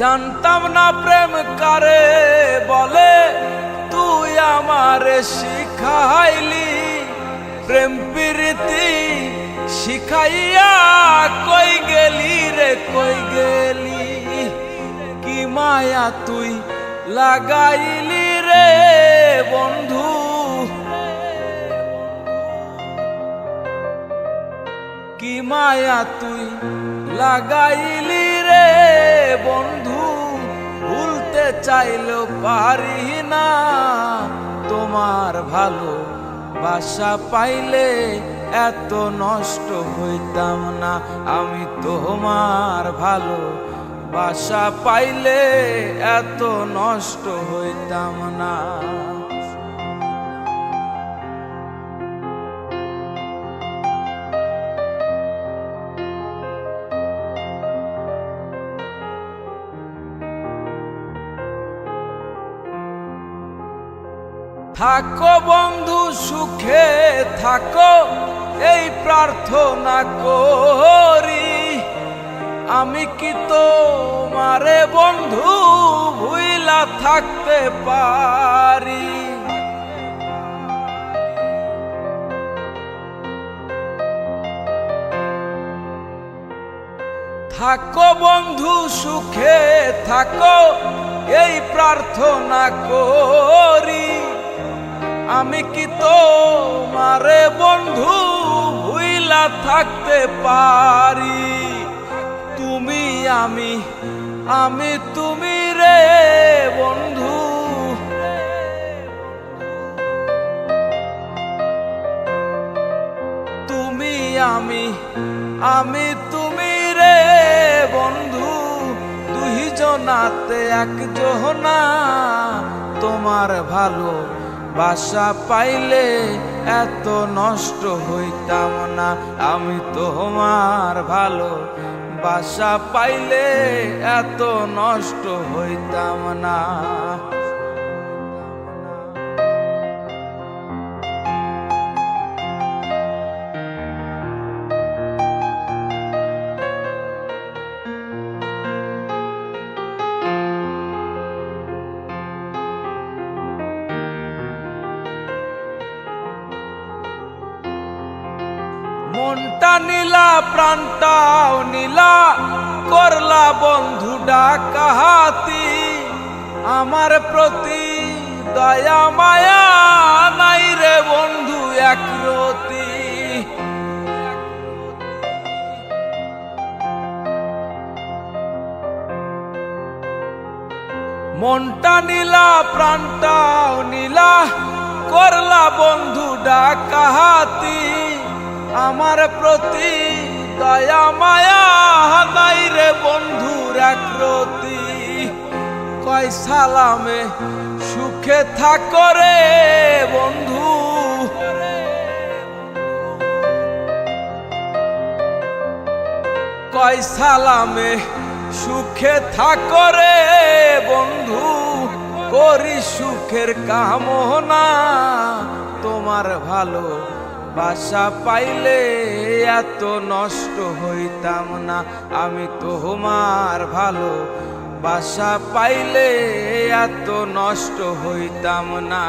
জানতাম না প্রেম কারে বলে, তুই আমারে শিখাইলি। প্রেম প্রীতি শিখাইয়া কই গেলি রে কই গেলি। কি মায়া তুই লাগাইলি রে বন্ধু, কি মায়া তুই লাগাইলি রে বন্ধু। ভুলতে চাইলেও পারি না, তোমার ভালো বাসা পাইলে এত নষ্ট হইতাম না। আমি তোমার ভালো বাসা পাইলে এত নষ্ট হইতাম না। থাকো বন্ধু সুখে থাকো, এই প্রার্থনা করি। আমি কি তোমারে বন্ধু ভুইলা থাকতে পারি। থাকো বন্ধু সুখে থাকো, এই প্রার্থনা করি। আমি কি তোমারে বন্ধু ভুইলা থাকতে পারি। তুমি আমি আমি তুমি রে বন্ধু, তুমি আমি তুমি রে বন্ধু। দুইজনাতে একজনা, তোমার ভালো বাসা পাইলে এত নষ্ট হইতাম না। আমি তোমার ভালো বাসা পাইলে এত নষ্ট হইতাম না। মনটা নীলা প্রাণটাও নীলা, করলা বন্ধু ডাকাহাতি। আমার প্রতি দয়া মায়া নাই রে বন্ধু একরতি। মনটা নীলা প্রাণটাও নীলা, করলা বন্ধু ডাকাহাতি। আমার প্রতি দয়া মায়া নাই রে বন্ধুর একরতি। কয় সালামে সুখে থাকো রে বন্ধু, কয় সালামে সুখে থাকো রে বন্ধু। করি সুখের কামনা, তোমার ভালো বাসা পাইলে এত নষ্ট হইতাম না। আমি তোমার ভালো বাসা পাইলে এত নষ্ট হইতাম না।